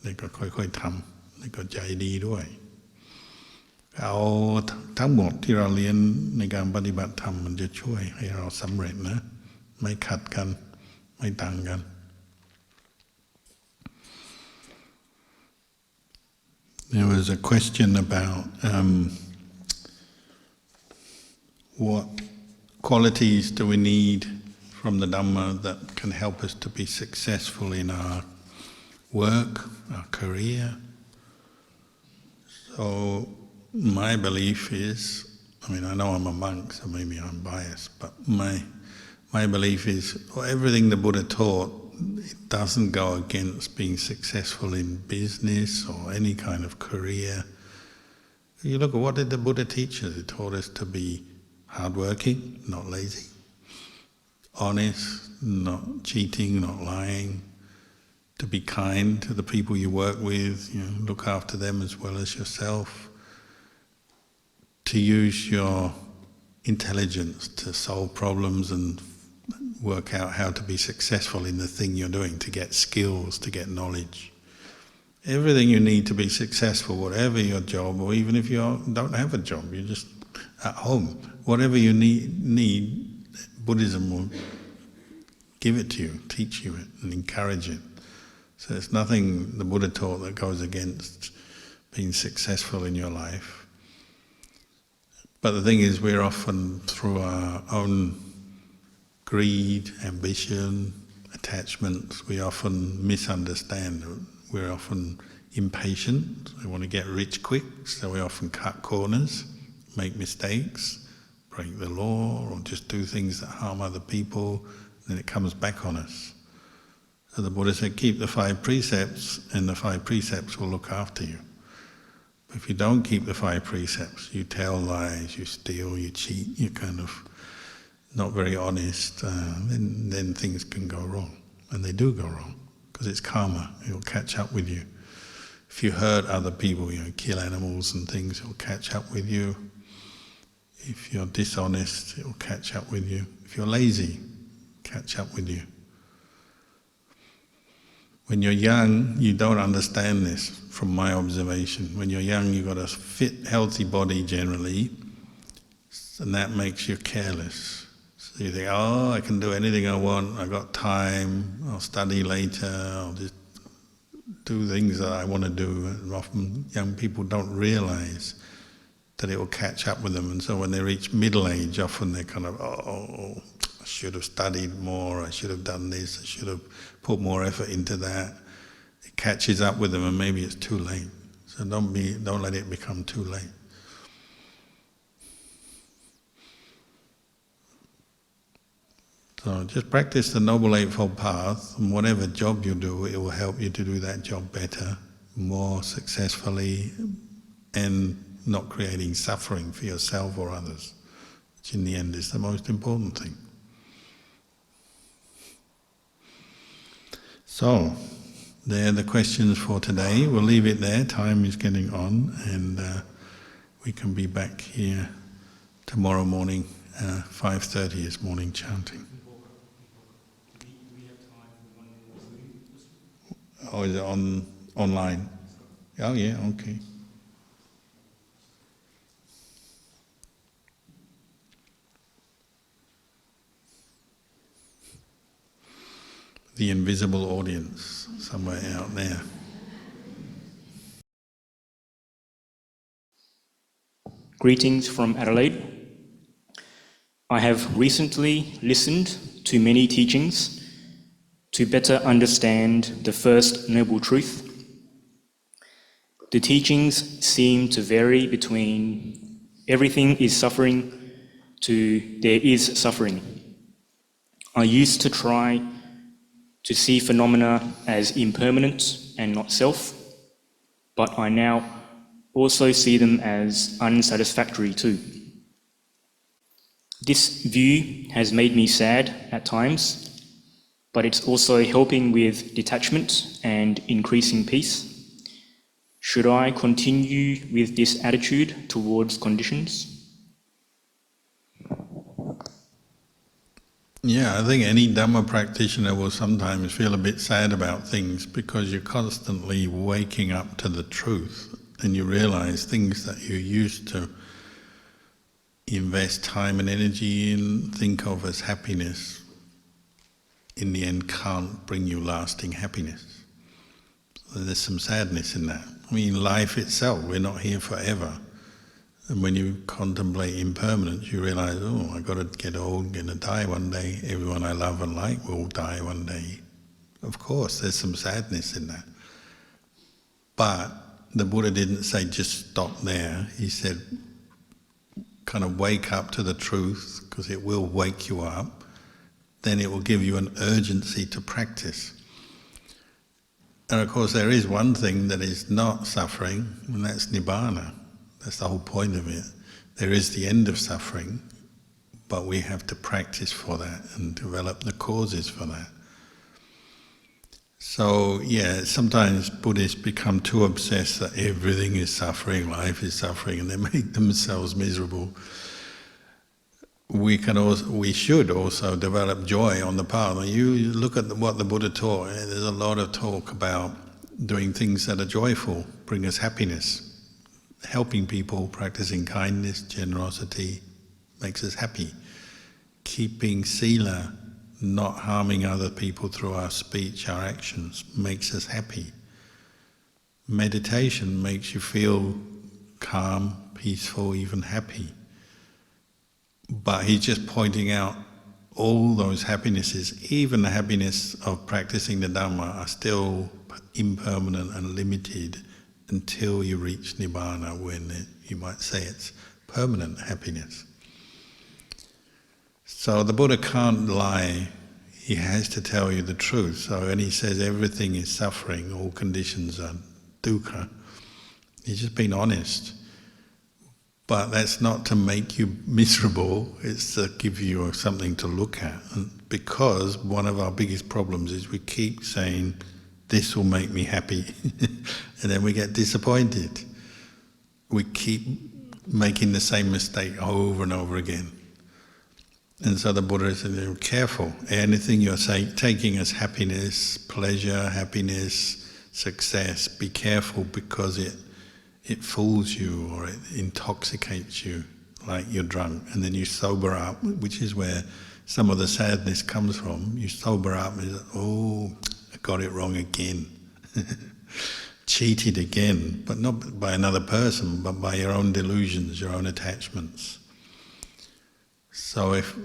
แล้วก็ค่อยๆทำแล้วก็ใจดีด้วยเอาทั้งหมดที่เราเรียนในการปฏิบัติธรรมมันจะช่วยให้เราสำเร็จนะไม่ขัดกันไม่ต่างกัน There was a question about what qualities do we need from the Dhamma that can help us to be successful in our work, our career. So my belief is, I mean, I know I'm a monk, so maybe I'm biased, but my belief is everything the Buddha taught, it doesn't go against being successful in business or any kind of career. You look at what did the Buddha teach us? He taught us to be hardworking, not lazy, honest, not cheating, not lying, to be kind to the people you work with, look after them as well as yourself, to use your intelligence to solve problems and work out how to be successful in the thing you're doing, to get skills, to get knowledge. everything you need to be successful, whatever your job, or even if you don't have a job, you're just at home, whatever you need, Buddhism will give it to you, teach you it, and encourage it. So it's nothing the Buddha taught that goes against being successful in your life. But the thing is, we're often, through our own greed, ambition, attachments, we often misunderstand. We're often impatient. We want to get rich quick, so we often cut corners, make mistakes, break the law, or just do things that harm other people, and then it comes back on us. So the Buddha said, keep the 5 precepts, and the 5 precepts will look after you. If you don't keep the 5 precepts, you tell lies, you steal, you cheat, you're kind of not very honest, then things can go wrong. And they do go wrong, because it's karma, it'll catch up with you. If you hurt other people, kill animals and things, it'll catch up with you. If you're dishonest, it'll catch up with you. If you're lazy, catch up with you. When you're young, you don't understand this, from my observation. When you're young, you've got a fit, healthy body generally, and that makes you careless. So you think, oh, I can do anything I want, I've got time, I'll study later, I'll just do things that I want to do. And often young people don't realize that it will catch up with them, and so when they reach middle age, often they're kind of, oh, I should have studied more, I should have done this, I should have put more effort into that. It catches up with them, and maybe it's too late. So don't let it become too late. So just practice the Noble Eightfold Path, and whatever job you do, it will help you to do that job better, more successfully, and not creating suffering for yourself or others, which in the end is the most important thing. So, there are the questions for today. We'll leave it there, time is getting on, and we can be back here tomorrow morning, 5:30 is morning chanting. Oh, is it online? Oh yeah, okay. The invisible audience, somewhere out there. Greetings from Adelaide. I have recently listened to many teachings to better understand the First Noble Truth. The teachings seem to vary between everything is suffering to there is suffering. I used to try to see phenomena as impermanent and not self, but I now also see them as unsatisfactory too. This view has made me sad at times, but it's also helping with detachment and increasing peace. Should I continue with this attitude towards conditions? Yeah, I think any Dhamma practitioner will sometimes feel a bit sad about things because you're constantly waking up to the truth, and you realize things that you used to invest time and energy in, think of as happiness, in the end can't bring you lasting happiness. So there's some sadness in that. I mean, life itself, we're not here forever. And when you contemplate impermanence, you realize, oh, I've got to get old, I'm going to die one day. Everyone I love and like will die one day. Of course, there's some sadness in that. But the Buddha didn't say just stop there. He said, kind of wake up to the truth, because it will wake you up. Then it will give you an urgency to practice. And of course, there is one thing that is not suffering, and that's Nibbana. That's the whole point of it. There is the end of suffering, but we have to practice for that and develop the causes for that. So, yeah, sometimes Buddhists become too obsessed that everything is suffering, life is suffering, and they make themselves miserable. We should also develop joy on the path. You look at what the Buddha taught, there's a lot of talk about doing things that are joyful, bring us happiness. Helping people, practicing kindness, generosity, makes us happy. Keeping sila, not harming other people through our speech, our actions, makes us happy. Meditation makes you feel calm, peaceful, even happy. But he's just pointing out all those happinesses, even the happiness of practicing the Dhamma, are still impermanent and limited until you reach Nibbana, when you might say it's permanent happiness. So the Buddha can't lie, he has to tell you the truth. So when he says everything is suffering, all conditions are dukkha, he's just being honest. But that's not to make you miserable, it's to give you something to look at. And because one of our biggest problems is we keep saying, this will make me happy, and then we get disappointed. We keep making the same mistake over and over again. And so the Buddha said, careful, anything you're taking as happiness, pleasure, happiness, success, be careful, because it fools you or it intoxicates you like you're drunk, and then you sober up, which is where some of the sadness comes from. You sober up and you say, oh, I got it wrong again. Cheated again, but not by another person, but by your own delusions, your own attachments. So if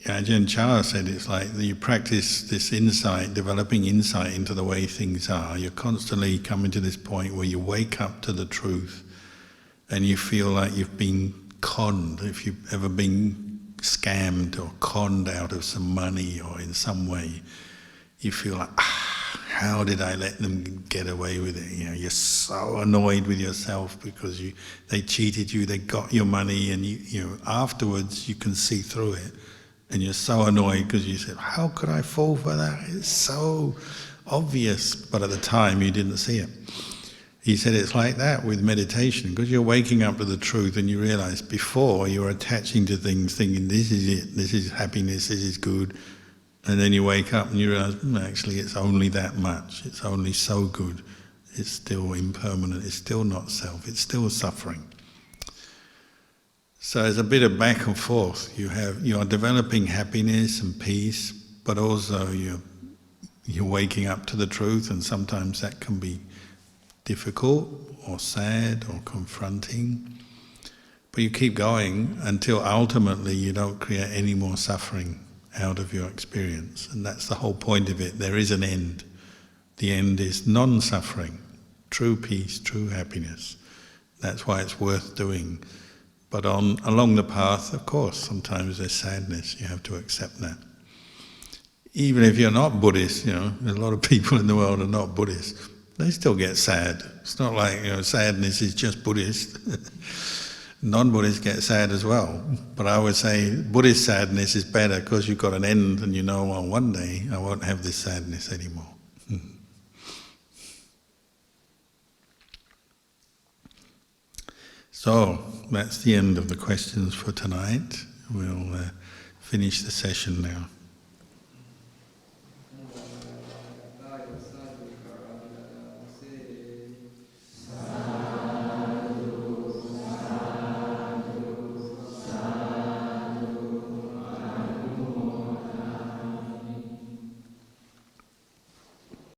Ajahn Chah said, it's like you practice this insight, developing insight into the way things are, you're constantly coming to this point where you wake up to the truth and you feel like you've been conned. If you've ever been scammed or conned out of some money or in some way, you feel like, how did I let them get away with it? You know, you're so annoyed with yourself because they cheated you, they got your money, and you afterwards you can see through it, and you're so annoyed because you said, how could I fall for that? It's so obvious, but at the time you didn't see it. He said it's like that with meditation, because you're waking up to the truth and you realize before you were attaching to things, thinking this is it, this is happiness, this is good. And then you wake up and you realise, actually it's only that much, it's only so good, it's still impermanent, it's still not self, it's still suffering. So there's a bit of back and forth. You are developing happiness and peace, but also you're waking up to the truth, and sometimes that can be difficult or sad or confronting. But you keep going until ultimately you don't create any more suffering out of your experience, and that's the whole point of it. There is an end. The end is non-suffering, true peace, true happiness. That's why it's worth doing. But along the path, of course, sometimes there's sadness. You have to accept that. Even if you're not Buddhist, a lot of people in the world are not Buddhist. They still get sad. It's not like sadness is just Buddhist. Non-Buddhists get sad as well, but I would say Buddhist sadness is better because you've got an end and well, one day I won't have this sadness anymore. So that's the end of the questions for tonight. We'll finish the session now.